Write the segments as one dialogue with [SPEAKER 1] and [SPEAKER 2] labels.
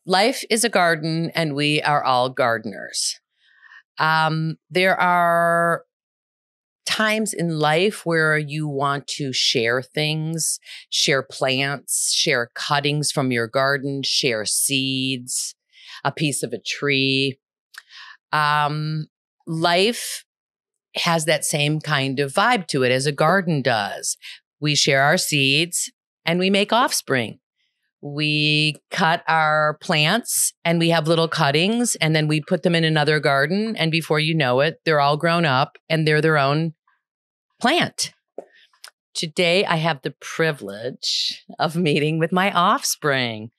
[SPEAKER 1] Life is a garden, and we are all gardeners. There are times in life where you want to share things, share plants, share cuttings from your garden, share seeds, a piece of a tree. Life has that same kind of vibe to it as a garden does. We share our seeds and we make offspring. We cut our plants and we have little cuttings, and then we put them in another garden. And before you know it, they're all grown up and they're their own plant. Today, I have the privilege of meeting with my offspring.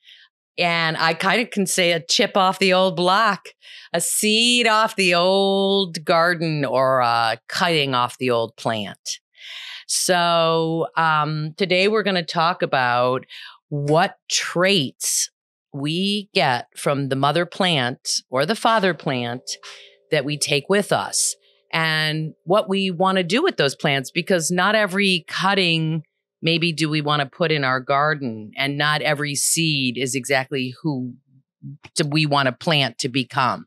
[SPEAKER 1] And I kind of can say a chip off the old block, a seed off the old garden, or a cutting off the old plant. So today we're going to talk about what traits we get from the mother plant or the father plant that we take with us, and what we want to do with those plants, because not every cutting maybe do we want to put in our garden, and not every seed is exactly who we want to plant to become.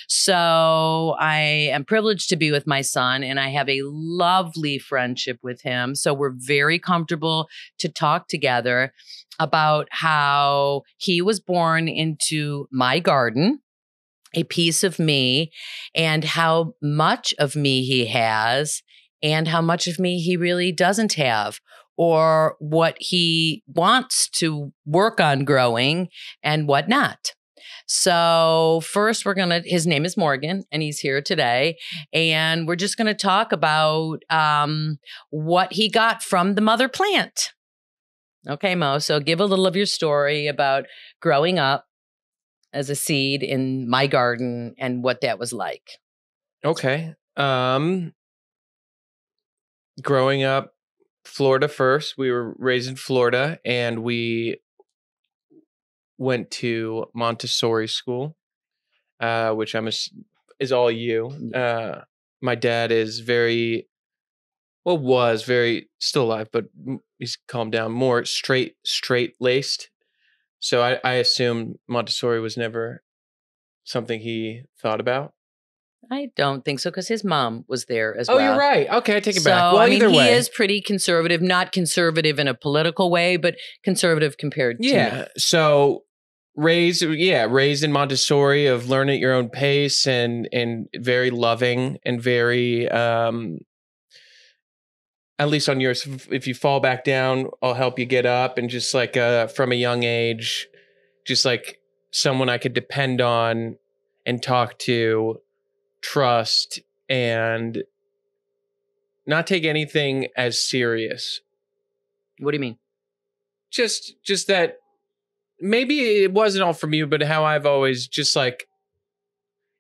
[SPEAKER 1] So I am privileged to be with my son, and I have a lovely friendship with him. So we're very comfortable to talk together about how he was born into my garden, a piece of me, and how much of me he has and how much of me he really doesn't have, or what he wants to work on growing and what not. So first his name is Morgan, and he's here today, and we're just going to talk about what he got from the mother plant. Okay, Mo, so give a little of your story about growing up as a seed in my garden and what that was like.
[SPEAKER 2] Okay. Growing up, Florida first. We were raised in Florida, and we went to Montessori school, which is all you. My dad is was very still alive, but he's calmed down, more straight-laced. So I assume Montessori was never something he thought about.
[SPEAKER 1] I don't think so, because his mom was there as well.
[SPEAKER 2] Oh, you're right. Okay, I take it back.
[SPEAKER 1] So,
[SPEAKER 2] Well,
[SPEAKER 1] either
[SPEAKER 2] way.
[SPEAKER 1] He is pretty conservative, not conservative in a political way, but conservative compared to me.
[SPEAKER 2] So raised in Montessori, of learn at your own pace, and very loving, and very at least on yours, if you fall back down, I'll help you get up. And just like from a young age, just like someone I could depend on and talk to, trust, and not take anything as serious.
[SPEAKER 1] What do you mean?
[SPEAKER 2] Just that maybe it wasn't all from you, but how I've always just like,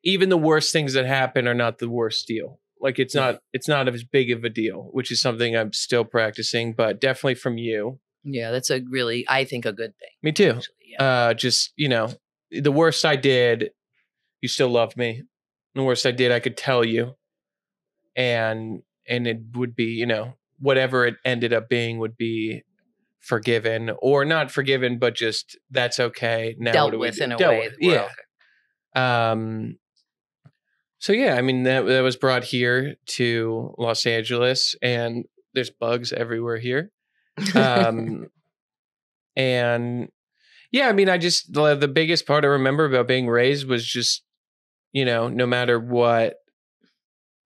[SPEAKER 2] even the worst things that happen are not the worst deal. Like it's not as big of a deal, which is something I'm still practicing, but definitely from you.
[SPEAKER 1] Yeah, that's I think a good thing.
[SPEAKER 2] Me too.
[SPEAKER 1] Actually, yeah.
[SPEAKER 2] Just, the worst I did, you still loved me. The worst I did, I could tell you. And it would be, whatever it ended up being would be forgiven, or not forgiven, but just that's okay. Now
[SPEAKER 1] dealt with in a way.
[SPEAKER 2] Yeah. Okay. So yeah, I mean that was brought here to Los Angeles, and there's bugs everywhere here. And yeah, I mean, the biggest part I remember about being raised was just, no matter what,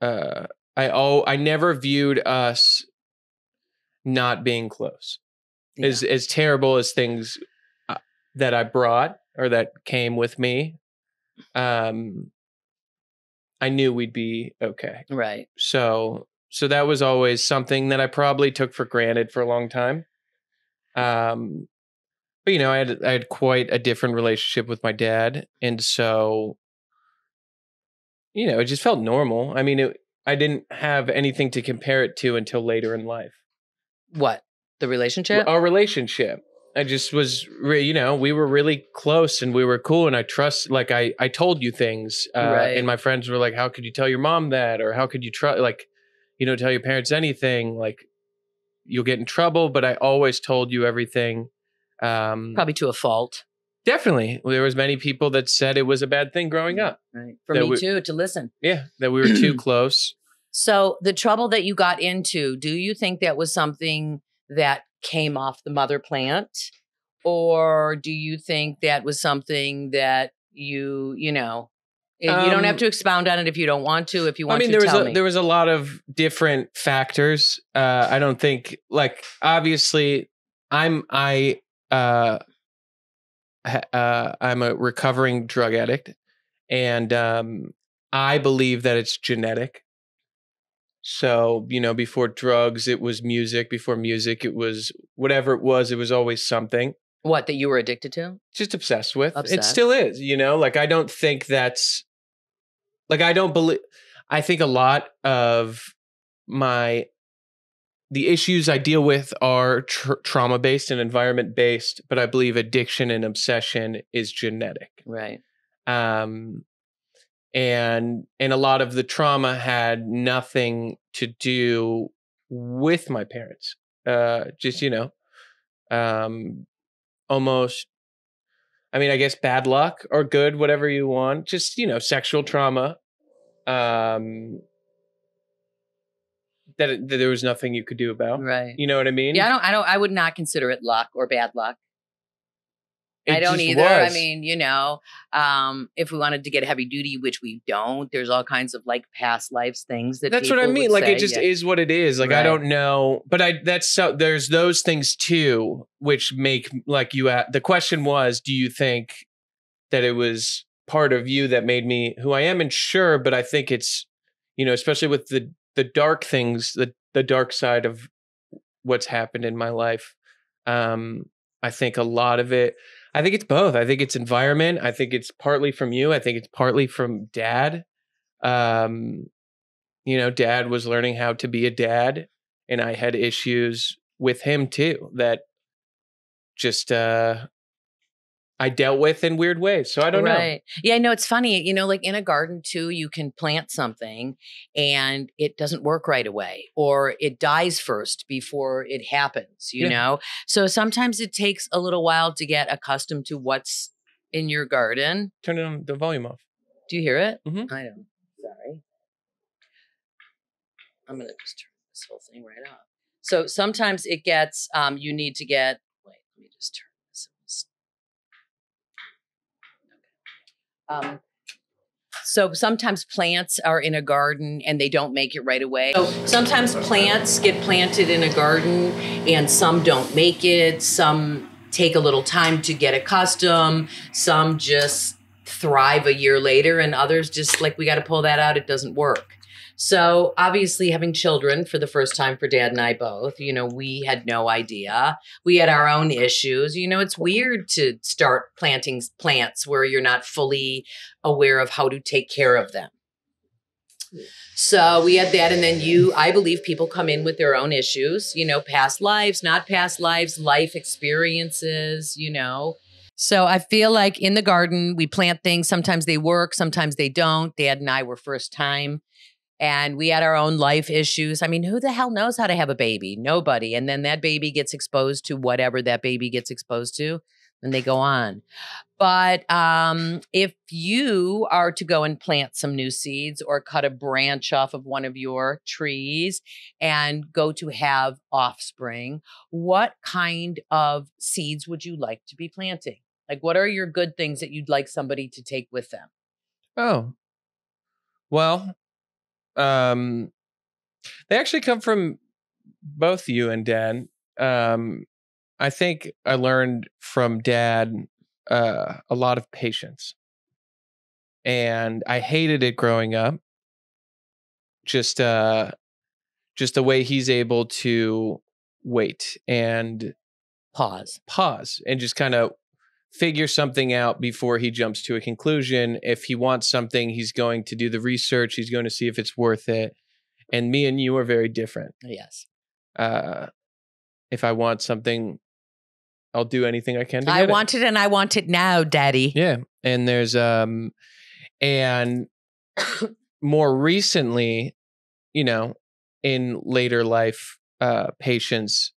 [SPEAKER 2] I never viewed us not being close. Yeah. As terrible as things that I brought or that came with me, I knew we'd be okay.
[SPEAKER 1] Right.
[SPEAKER 2] So that was always something that I probably took for granted for a long time. But I had quite a different relationship with my dad, and so it just felt normal. I mean, I didn't have anything to compare it to until later in life.
[SPEAKER 1] What? The relationship?
[SPEAKER 2] Our relationship. I just was, we were really close and we were cool, and I told you things, right. And my friends were like, how could you tell your mom that? Or how could you tell your parents anything? Like, you'll get in trouble, but I always told you everything.
[SPEAKER 1] Probably to a fault.
[SPEAKER 2] Definitely. There was many people that said it was a bad thing growing up.
[SPEAKER 1] Right. For me too, to listen.
[SPEAKER 2] Yeah, that we were too close.
[SPEAKER 1] So the trouble that you got into, do you think that was something that came off the mother plant? Or do you think that was something that you know, you don't have to expound on it if you don't want to. If you want to tell me.
[SPEAKER 2] There was a lot of different factors. I don't think, like, obviously I'm a recovering drug addict, and I believe that it's genetic. So, before drugs, it was music. Before music, it was whatever it was always something.
[SPEAKER 1] What, that you were addicted to?
[SPEAKER 2] Just obsessed with. It
[SPEAKER 1] Obsessed.
[SPEAKER 2] still is, like, I don't think that's, like, I don't believe, I think a lot of the issues I deal with are trauma based and environment based, but I believe addiction and obsession is genetic.
[SPEAKER 1] Right.
[SPEAKER 2] And a lot of the trauma had nothing to do with my parents. Just, almost, I mean, I guess bad luck or good, whatever you want. Just, sexual trauma. That there was nothing you could do about.
[SPEAKER 1] Right.
[SPEAKER 2] You know what I mean?
[SPEAKER 1] Yeah, I would not consider it luck or bad luck.
[SPEAKER 2] It
[SPEAKER 1] I don't
[SPEAKER 2] just
[SPEAKER 1] either.
[SPEAKER 2] was.
[SPEAKER 1] I mean, if we wanted to get heavy duty, which we don't, there's all kinds of like past lives things that
[SPEAKER 2] that's what I
[SPEAKER 1] people
[SPEAKER 2] mean.
[SPEAKER 1] would
[SPEAKER 2] Like,
[SPEAKER 1] say,
[SPEAKER 2] it just is what it is. Like, I
[SPEAKER 1] Right.
[SPEAKER 2] don't know, but there's those things too, which make, like, the question was, do you think that it was part of you that made me who I am? And sure, but I think it's, especially with the dark things, the dark side of what's happened in my life. I think a lot of it, I think it's both. I think it's environment. I think it's partly from you. I think it's partly from dad. Dad was learning how to be a dad, and I had issues with him too that just I dealt with in weird ways. So I don't know.
[SPEAKER 1] Right. Yeah, I know it's funny, like in a garden too, you can plant something and it doesn't work right away, or it dies first before it happens, you
[SPEAKER 2] Yeah.
[SPEAKER 1] know? So sometimes it takes a little while to get accustomed to what's in your garden.
[SPEAKER 2] Turn it on, the volume off.
[SPEAKER 1] Do you hear it?
[SPEAKER 2] Mhm.
[SPEAKER 1] I don't. Sorry. I'm going to just turn this whole thing right off. So sometimes it gets, you need to get, wait, let me just turn this. So sometimes plants are in a garden and they don't make it right away. So sometimes plants get planted in a garden and some don't make it. Some take a little time to get accustomed. Some just thrive a year later, and others just like, we got to pull that out. It doesn't work. So obviously having children for the first time for Dad and I both, we had no idea. We had our own issues. It's weird to start planting plants where you're not fully aware of how to take care of them. So we had that. And then I believe people come in with their own issues, past lives, not past lives, life experiences, So I feel like in the garden, we plant things. Sometimes they work, sometimes they don't. Dad and I were first time. And we had our own life issues. I mean, who the hell knows how to have a baby? Nobody. And then that baby gets exposed to whatever that baby gets exposed to, and they go on. But if you are to go and plant some new seeds or cut a branch off of one of your trees and go to have offspring, what kind of seeds would you like to be planting? Like, what are your good things that you'd like somebody to take with them?
[SPEAKER 2] Oh, well, they actually come from both you and Dad. I think I learned from Dad a lot of patience, and I hated it growing up. Just the way he's able to wait and
[SPEAKER 1] Pause
[SPEAKER 2] and just kind of figure something out before he jumps to a conclusion. If he wants something, he's going to do the research. He's going to see if it's worth it. And me and you are very different.
[SPEAKER 1] Yes.
[SPEAKER 2] If I want something, I'll do anything I can to get
[SPEAKER 1] I want it, and I want it now, Daddy.
[SPEAKER 2] Yeah. And there's and more recently, in later life, patience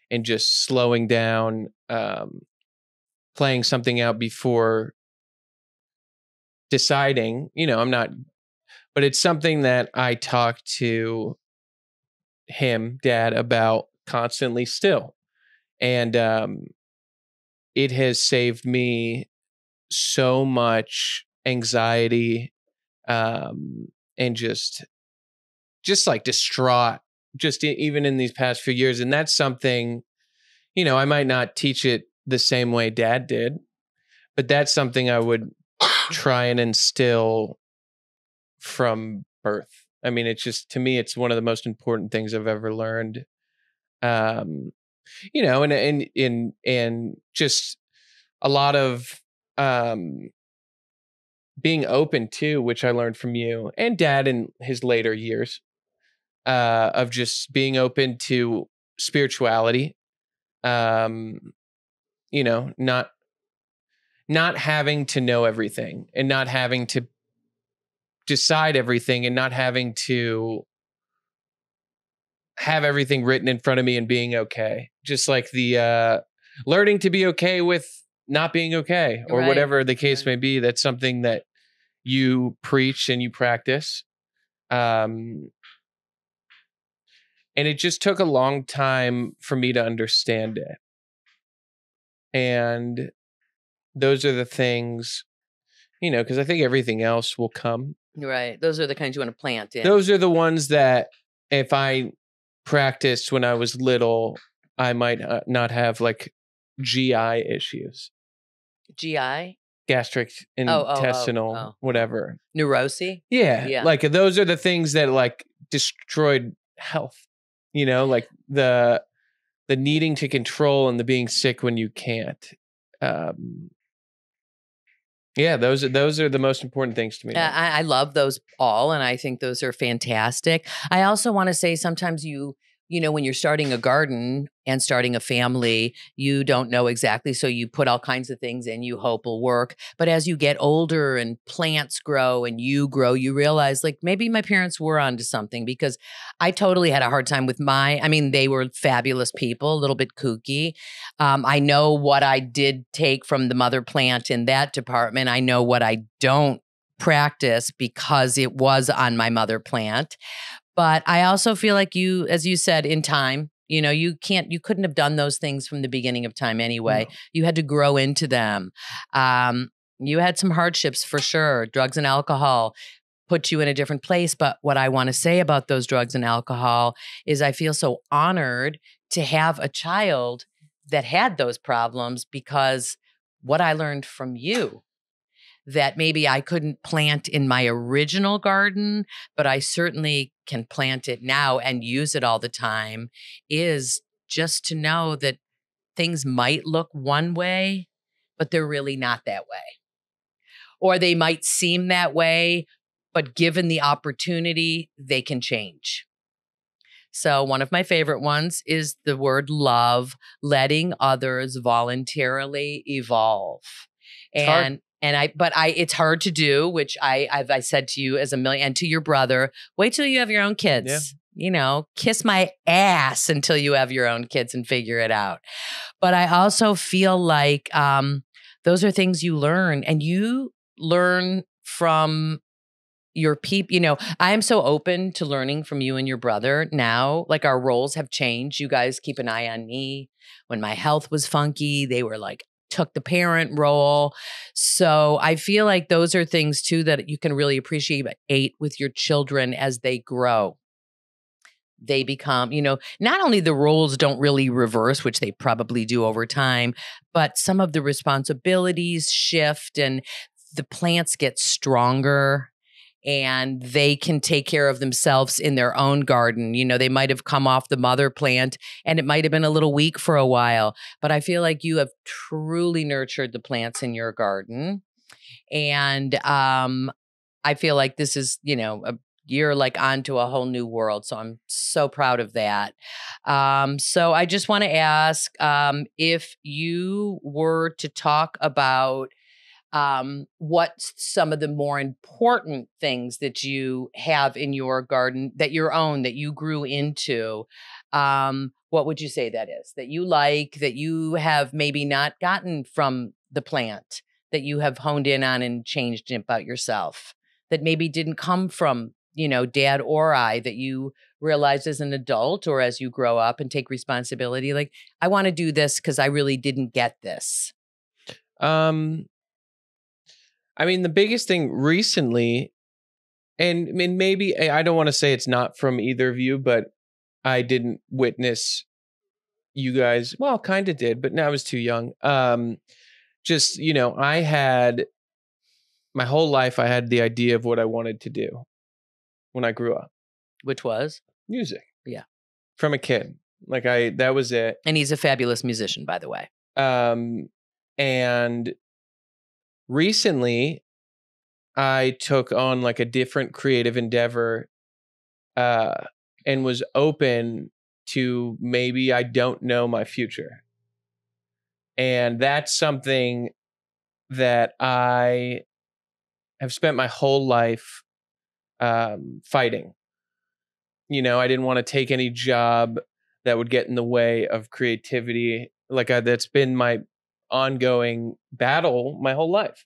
[SPEAKER 2] and just slowing down, playing something out before deciding, I'm not, but it's something that I talk to him, Dad, about constantly still. And it has saved me so much anxiety, and just like distraught, just even in these past few years. And that's something, I might not teach it the same way Dad did, but that's something I would try and instill from birth. I mean, it's just, to me, it's one of the most important things I've ever learned. And just a lot of being open too, which I learned from you and Dad in his later years, of just being open to spirituality. Not having to know everything, and not having to decide everything, and not having to have everything written in front of me, and being okay. Just like the learning to be okay with not being okay, or
[SPEAKER 1] Right.
[SPEAKER 2] whatever the case may be. That's something that you preach and you practice. And it just took a long time for me to understand it. And those are the things, because I think everything else will come.
[SPEAKER 1] Right. Those are the kinds you want to plant in.
[SPEAKER 2] Those are the ones that if I practiced when I was little, I might not have like GI issues.
[SPEAKER 1] GI?
[SPEAKER 2] Gastric, intestinal, whatever.
[SPEAKER 1] Neurosis?
[SPEAKER 2] Yeah. Like those are the things that like destroyed health, like the needing to control and the being sick when you can't. Those are the most important things to me.
[SPEAKER 1] I love those all, and I think those are fantastic. I also want to say sometimes when you're starting a garden and starting a family, you don't know exactly. So you put all kinds of things in, you hope will work. But as you get older and plants grow and you grow, you realize like maybe my parents were onto something, because I totally had a hard time with they were fabulous people, a little bit kooky. I know what I did take from the mother plant in that department. I know what I don't practice because it was on my mother plant. But I also feel like you, as you said, in time, you couldn't have done those things from the beginning of time anyway. No. You had to grow into them. You had some hardships for sure. Drugs and alcohol put you in a different place. But what I want to say about those drugs and alcohol is I feel so honored to have a child that had those problems, because what I learned from you that maybe I couldn't plant in my original garden, but I certainly can plant it now and use it all the time, is just to know that things might look one way, but they're really not that way. Or they might seem that way, but given the opportunity, they can change. So one of my favorite ones is the word love, letting others voluntarily evolve. It's hard to do, which I said to you as a million, and to your brother, wait till you have your own kids. Yeah. Kiss my ass until you have your own kids and figure it out. But I also feel like those are things you learn, and you learn from your people. I am so open to learning from you and your brother now. Like our roles have changed. You guys keep an eye on me. When my health was funky, they were like, took the parent role. So I feel like those are things too that you can really appreciate with your children as they grow. They become, not only the roles don't really reverse, which they probably do over time, but some of the responsibilities shift and the plants get stronger. And they can take care of themselves in their own garden. They might have come off the mother plant and it might have been a little weak for a while, but I feel like you have truly nurtured the plants in your garden. And I feel like this is, you're like onto a whole new world. So I'm so proud of that. So I just want to ask if you were to talk about what's some of the more important things that you have in your garden that you grew into, what would you say that is, that you like, that you have maybe not gotten from the plant that you have honed in on and changed about yourself that maybe didn't come from, dad or I, that you realize as an adult or as you grow up and take responsibility? Like, I want to do this because I really didn't get this.
[SPEAKER 2] I mean, the biggest thing recently, and I mean, maybe I don't want to say it's not from either of you, but I didn't witness you guys. Well, kind of did, but now I was too young. Just, I had my whole life, I had the idea of what I wanted to do when I grew up.
[SPEAKER 1] Which was?
[SPEAKER 2] Music.
[SPEAKER 1] Yeah.
[SPEAKER 2] From a kid. That was it.
[SPEAKER 1] And he's a fabulous musician, by the way.
[SPEAKER 2] And recently I took on like a different creative endeavor, and was open to maybe I don't know my future. And that's something that I have spent my whole life fighting. I didn't want to take any job that would get in the way of creativity. That's been my ongoing battle my whole life.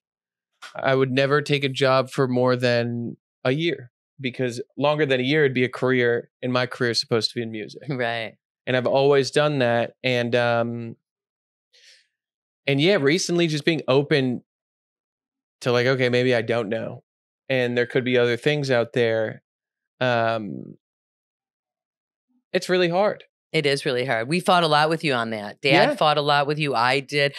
[SPEAKER 2] I would never take a job for more than a year, because longer than a year it'd be a career, and my career is supposed to be in music.
[SPEAKER 1] Right.
[SPEAKER 2] And I've always done that. And yeah, recently just being open to like, okay, maybe I don't know. And there could be other things out there. It's really hard.
[SPEAKER 1] It is really hard. We fought a lot with you on that. Dad fought a lot with you. I did.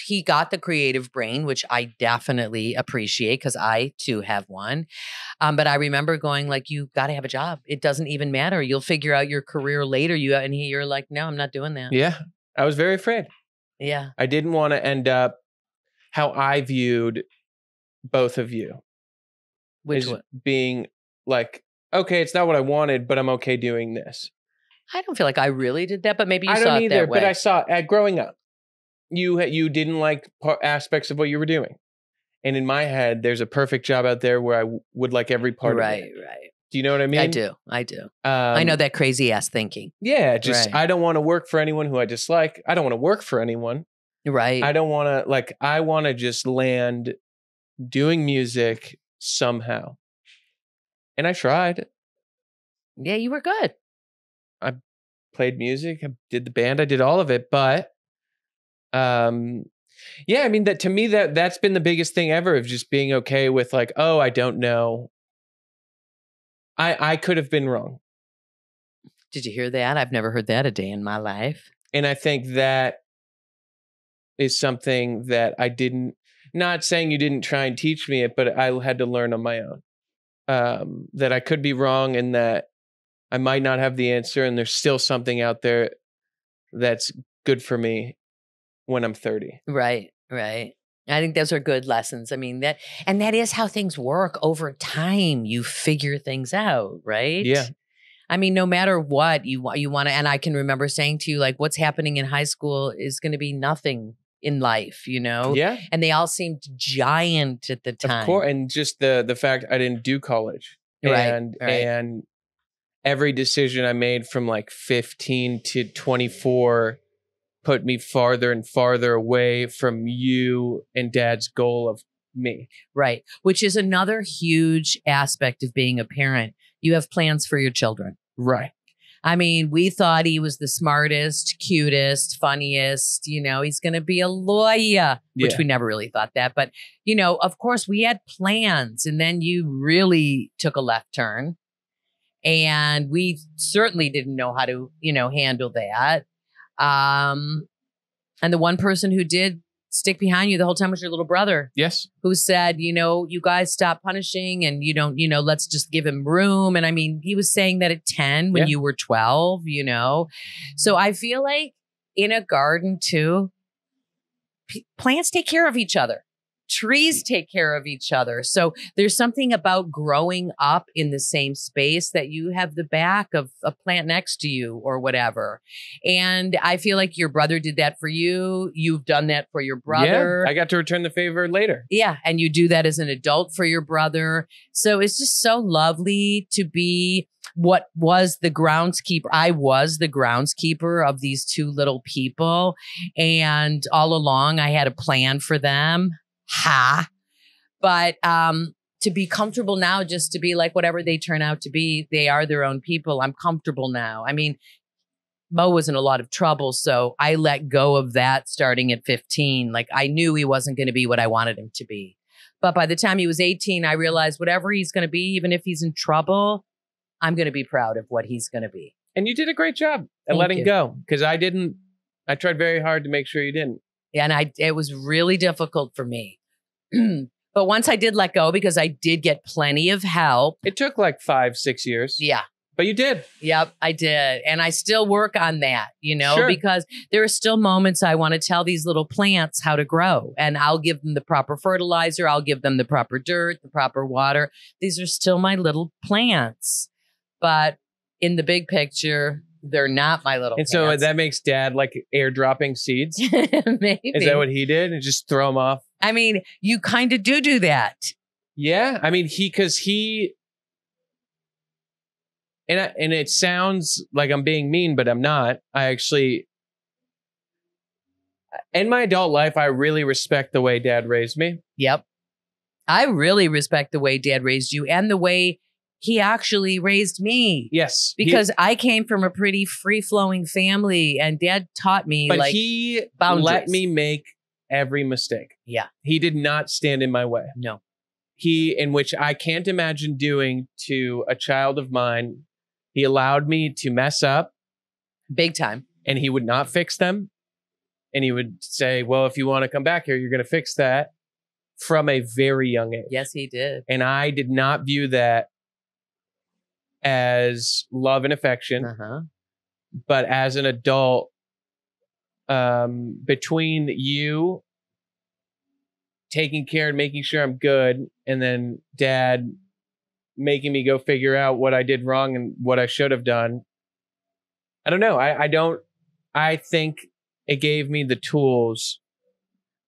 [SPEAKER 1] He got the creative brain, which I definitely appreciate because I too have one. But I remember going like, you got to have a job. It doesn't even matter. You'll figure out your career later. You're like, no, I'm not doing that.
[SPEAKER 2] Yeah. I was very afraid.
[SPEAKER 1] Yeah.
[SPEAKER 2] I didn't want to end up how I viewed both of you.
[SPEAKER 1] Which one?
[SPEAKER 2] Being like, okay, it's not what I wanted, but I'm okay doing this.
[SPEAKER 1] I don't feel like I really did that, but maybe you
[SPEAKER 2] saw it
[SPEAKER 1] that way. I don't either,
[SPEAKER 2] but I saw growing up. You didn't like aspects of what you were doing. And in my head, there's a perfect job out there where I would like every part of it.
[SPEAKER 1] Right.
[SPEAKER 2] Do you know what I mean?
[SPEAKER 1] I do. I know that crazy ass thinking.
[SPEAKER 2] Yeah, I don't want to work for anyone who I dislike. I don't want to work for anyone.
[SPEAKER 1] Right.
[SPEAKER 2] I don't want to, I want to just land doing music somehow. And I tried.
[SPEAKER 1] Yeah, you were good.
[SPEAKER 2] I played music, I did the band, I did all of it, but yeah, I mean, that to me, that's been the biggest thing ever, of just being okay with like, oh, I don't know. I could have been wrong.
[SPEAKER 1] Did you hear that? I've never heard that a day in my life.
[SPEAKER 2] And I think that is something that I didn't, not saying you didn't try and teach me it, but I had to learn on my own. That I could be wrong, and that I might not have the answer, and there's still something out there that's good for me when I'm 30.
[SPEAKER 1] Right. I think those are good lessons. I mean, that is how things work over time. You figure things out, right?
[SPEAKER 2] Yeah.
[SPEAKER 1] I mean, no matter what you want to, and I can remember saying to you, like, what's happening in high school is going to be nothing in life,
[SPEAKER 2] Yeah.
[SPEAKER 1] And they all seemed giant at the time.
[SPEAKER 2] Of course. And just the fact I didn't do college.
[SPEAKER 1] Right.
[SPEAKER 2] And every decision I made from like 15 to 24 put me farther and farther away from you and Dad's goal of me.
[SPEAKER 1] Right. Which is another huge aspect of being a parent. You have plans for your children.
[SPEAKER 2] Right.
[SPEAKER 1] I mean, we thought he was the smartest, cutest, funniest, he's going to be a lawyer, which we never really thought that. But, of course we had plans, and then you really took a left turn, and we certainly didn't know how to, handle that. And the one person who did stick behind you the whole time was your little brother.
[SPEAKER 2] Yes.
[SPEAKER 1] Who said, you guys stop punishing, and you don't, let's just give him room. And I mean, he was saying that at 10 when you were 12, So I feel like in a garden too, plants take care of each other. trees take care of each other. So there's something about growing up in the same space that you have the back of a plant next to you or whatever. And I feel like your brother did that for you. You've done that for your brother.
[SPEAKER 2] Yeah, I got to return the favor later.
[SPEAKER 1] Yeah. And you do that as an adult for your brother. So it's just so lovely to be what was the groundskeeper. I was the groundskeeper of these two little people. And all along I had a plan for them. But to be comfortable now, just to be like whatever they turn out to be, they are their own people. I'm comfortable now. I mean, Mo was in a lot of trouble, so I let go of that starting at 15. Like I knew he wasn't going to be what I wanted him to be. But by the time he was 18, I realized whatever he's going to be, even if he's in trouble, I'm going to be proud of what he's going to be.
[SPEAKER 2] And you did a great job at letting go, because I didn't. I tried very hard to make sure you didn't.
[SPEAKER 1] And it was really difficult for me. But once I did let go, because I did get plenty of help.
[SPEAKER 2] It took like 5-6 years.
[SPEAKER 1] Yeah.
[SPEAKER 2] But you did.
[SPEAKER 1] Yep, I did. And I still work on that,
[SPEAKER 2] Sure.
[SPEAKER 1] because there are still moments I want to tell these little plants how to grow. And I'll give them the proper fertilizer. I'll give them the proper dirt, the proper water. These are still my little plants. But in the big picture, they're not my little
[SPEAKER 2] And
[SPEAKER 1] plants.
[SPEAKER 2] so that makes Dad like airdropping seeds?
[SPEAKER 1] Maybe.
[SPEAKER 2] Is that what he did? And just throw them off?
[SPEAKER 1] I mean, you kind of do that.
[SPEAKER 2] Yeah. I mean, and it sounds like I'm being mean, but I'm not. I actually, in my adult life, I really respect the way Dad raised me.
[SPEAKER 1] Yep. I really respect the way Dad raised you and the way he actually raised me.
[SPEAKER 2] Yes.
[SPEAKER 1] Because I came from a pretty free-flowing family and Dad taught me
[SPEAKER 2] but he
[SPEAKER 1] boundaries.
[SPEAKER 2] Let me make every mistake.
[SPEAKER 1] Yeah.
[SPEAKER 2] He did not stand in my way.
[SPEAKER 1] No.
[SPEAKER 2] In which I can't imagine doing to a child of mine. He allowed me to mess up.
[SPEAKER 1] Big time.
[SPEAKER 2] And he would not fix them. And he would say, well, if you want to come back here, you're going to fix that, from a very young age.
[SPEAKER 1] Yes, he did.
[SPEAKER 2] And I did not view that as love and affection.
[SPEAKER 1] Uh-huh.
[SPEAKER 2] But as an adult, between you taking care and making sure I'm good, and then Dad making me go figure out what I did wrong and what I should have done. I don't know. I think it gave me the tools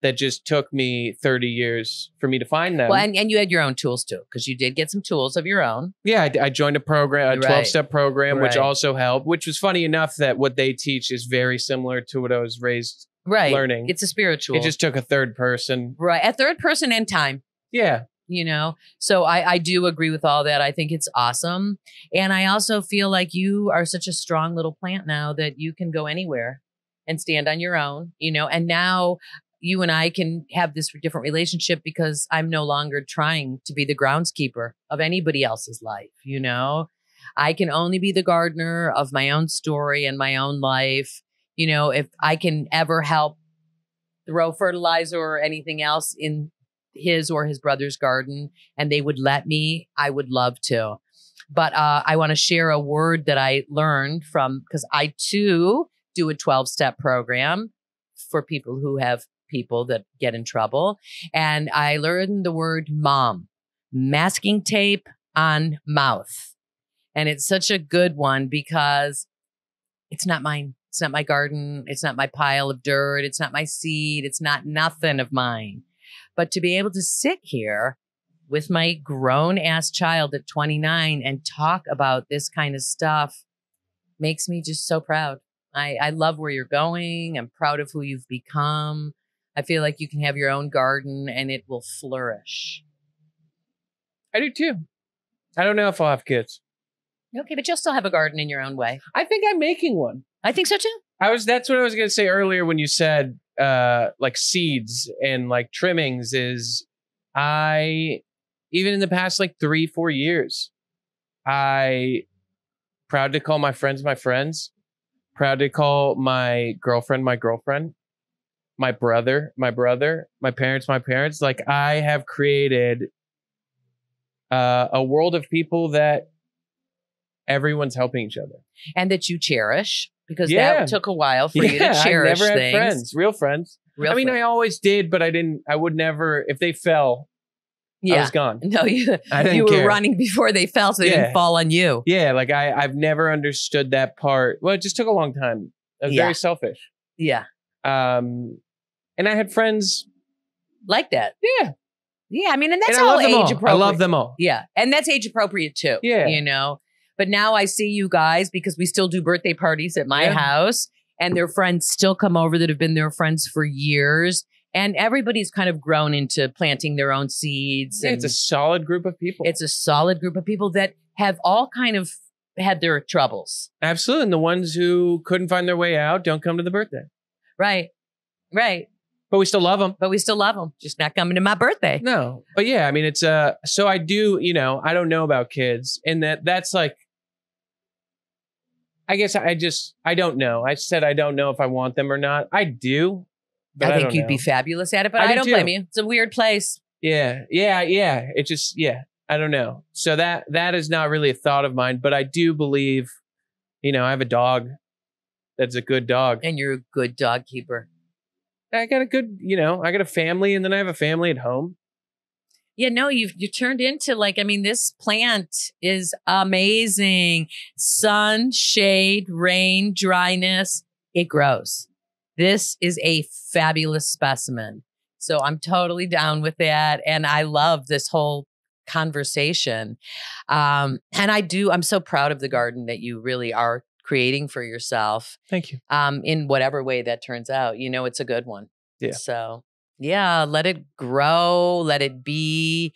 [SPEAKER 2] that just took me 30 years for me to find them.
[SPEAKER 1] Well, and you had your own tools too, because you did get some tools of your own.
[SPEAKER 2] Yeah, I joined a program, a 12-step program, which
[SPEAKER 1] Right.
[SPEAKER 2] also helped, which was funny enough that what they teach is very similar to what I was raised learning.
[SPEAKER 1] It's a spiritual.
[SPEAKER 2] It just took a third person.
[SPEAKER 1] Right. A third person and time.
[SPEAKER 2] Yeah.
[SPEAKER 1] So I do agree with all that. I think it's awesome. And I also feel like you are such a strong little plant now that you can go anywhere and stand on your own, and now you and I can have this different relationship because I'm no longer trying to be the groundskeeper of anybody else's life. I can only be the gardener of my own story and my own life. If I can ever help throw fertilizer or anything else in his or his brother's garden and they would let me, I would love to. But I want to share a word that I learned because I too do a 12-step program for people who have people that get in trouble. And I learned the word mom, masking tape on mouth. And it's such a good one because it's not mine. It's not my garden. It's not my pile of dirt. It's not my seed. It's not nothing of mine. But to be able to sit here with my grown ass child at 29 and talk about this kind of stuff makes me just so proud. I love where you're going. I'm proud of who you've become. I feel like you can have your own garden and it will flourish.
[SPEAKER 2] I do too. I don't know if I'll have kids.
[SPEAKER 1] Okay, but you'll still have a garden in your own way.
[SPEAKER 2] I think I'm making one.
[SPEAKER 1] I think so too.
[SPEAKER 2] That's what I was going to say earlier when you said like seeds and like trimmings is even in the past like 3-4 years, I proud to call my friends, proud to call my girlfriend, my brother, my parents. Like I have created a world of people that everyone's helping each other.
[SPEAKER 1] And that you cherish, because that took a while for you to cherish
[SPEAKER 2] I've never
[SPEAKER 1] things.
[SPEAKER 2] had friends, real friends.
[SPEAKER 1] Real
[SPEAKER 2] I mean,
[SPEAKER 1] fruit.
[SPEAKER 2] I always did, but I would never, if they fell, I was gone.
[SPEAKER 1] No,
[SPEAKER 2] I didn't
[SPEAKER 1] you were
[SPEAKER 2] care.
[SPEAKER 1] running before they fell, so they didn't fall on you.
[SPEAKER 2] Yeah, like I've never understood that part. Well, it just took a long time. I was very selfish.
[SPEAKER 1] Yeah.
[SPEAKER 2] And I had friends
[SPEAKER 1] like that.
[SPEAKER 2] Yeah.
[SPEAKER 1] Yeah, I mean, and that's
[SPEAKER 2] I
[SPEAKER 1] all
[SPEAKER 2] love them
[SPEAKER 1] age
[SPEAKER 2] all.
[SPEAKER 1] appropriate.
[SPEAKER 2] I love them all.
[SPEAKER 1] Yeah, and that's age appropriate too.
[SPEAKER 2] Yeah.
[SPEAKER 1] You know, but now I see you guys because we still do birthday parties at my house, and their friends still come over that have been their friends for years. And everybody's kind of grown into planting their own seeds.
[SPEAKER 2] Yeah,
[SPEAKER 1] and
[SPEAKER 2] it's a solid group of people.
[SPEAKER 1] It's a solid group of people that have all kind of had their troubles.
[SPEAKER 2] Absolutely. And the ones who couldn't find their way out don't come to the birthday.
[SPEAKER 1] Right. Right.
[SPEAKER 2] But we still love them.
[SPEAKER 1] Just not coming to my birthday.
[SPEAKER 2] No. But yeah, I mean, it's so I do, you know, I don't know about kids. And that's like, I guess I don't know. I said I don't know if I want them or not. I do. But
[SPEAKER 1] I think you'd be fabulous at it, but I don't blame you. It's a weird place.
[SPEAKER 2] Yeah. It just, I don't know. So that is not really a thought of mine, but I do believe, you know, I have a dog that's a good dog.
[SPEAKER 1] And you're a good dog keeper.
[SPEAKER 2] I got a good, you know, I got a family and then I have a family at home.
[SPEAKER 1] Yeah, no, you turned into like, I mean, this plant is amazing. Sun, shade, rain, dryness, it grows. This is a fabulous specimen. So I'm totally down with that. And I love this whole conversation. And I'm so proud of the garden that you really are creating for yourself.
[SPEAKER 2] Thank you.
[SPEAKER 1] In whatever way that turns out, you know, it's a good one.
[SPEAKER 2] Yeah.
[SPEAKER 1] So yeah, let it grow, let it be.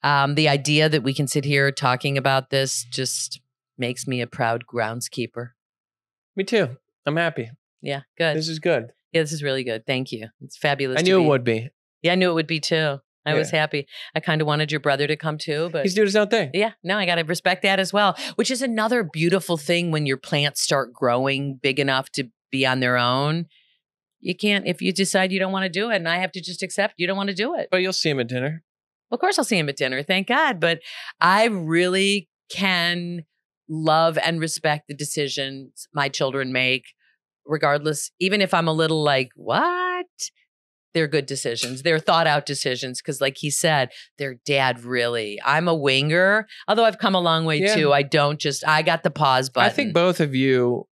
[SPEAKER 1] The idea that we can sit here talking about this just makes me a proud groundskeeper.
[SPEAKER 2] Me too. I'm happy.
[SPEAKER 1] Yeah, good.
[SPEAKER 2] This is good.
[SPEAKER 1] Yeah, this is really good. Thank you. It's fabulous.
[SPEAKER 2] I knew it would be.
[SPEAKER 1] Yeah, I knew it would be too. I was happy. I kind of wanted your brother to come too, but
[SPEAKER 2] he's doing his own thing.
[SPEAKER 1] Yeah, no, I got to respect that as well, which is another beautiful thing when your plants start growing big enough to be on their own. You can't, if you decide you don't want to do it, and I have to just accept you don't want to do it.
[SPEAKER 2] But you'll see him at dinner.
[SPEAKER 1] Of course I'll see him at dinner, thank God. But I really can love and respect the decisions my children make, regardless, even if I'm a little like, what? They're good decisions. They're thought out decisions. Because like he said, their dad really, I'm a winger, although I've come a long way too. I got the pause button.
[SPEAKER 2] I think both of you,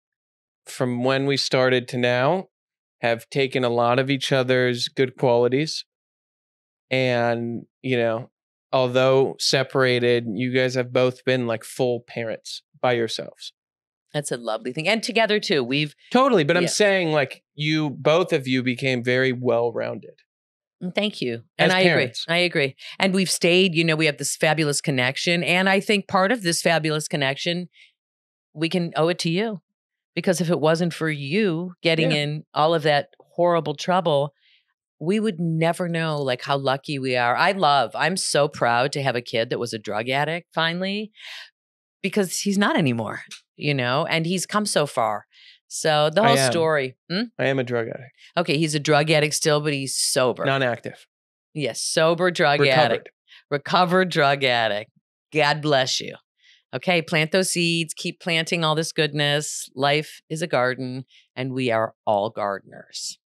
[SPEAKER 2] from when we started to now, have taken a lot of each other's good qualities. And, you know, although separated, you guys have both been like full parents by yourselves.
[SPEAKER 1] That's a lovely thing. And together too. We've
[SPEAKER 2] totally. But I'm saying like both of you became very well-rounded.
[SPEAKER 1] Thank you. And
[SPEAKER 2] I agree.
[SPEAKER 1] I agree. And we've stayed, you know, we have this fabulous connection. And I think part of this fabulous connection, we can owe it to you. Because if it wasn't for you getting in all of that horrible trouble, we would never know like how lucky we are. I'm so proud to have a kid that was a drug addict finally, because he's not anymore, you know, and he's come so far. So the whole story.
[SPEAKER 2] I am a drug addict.
[SPEAKER 1] Okay, he's a drug addict still, but he's sober.
[SPEAKER 2] Non-active.
[SPEAKER 1] Yes, sober drug addict. Recovered drug addict. God bless you. Okay, plant those seeds, keep planting all this goodness. Life is a garden, and we are all gardeners.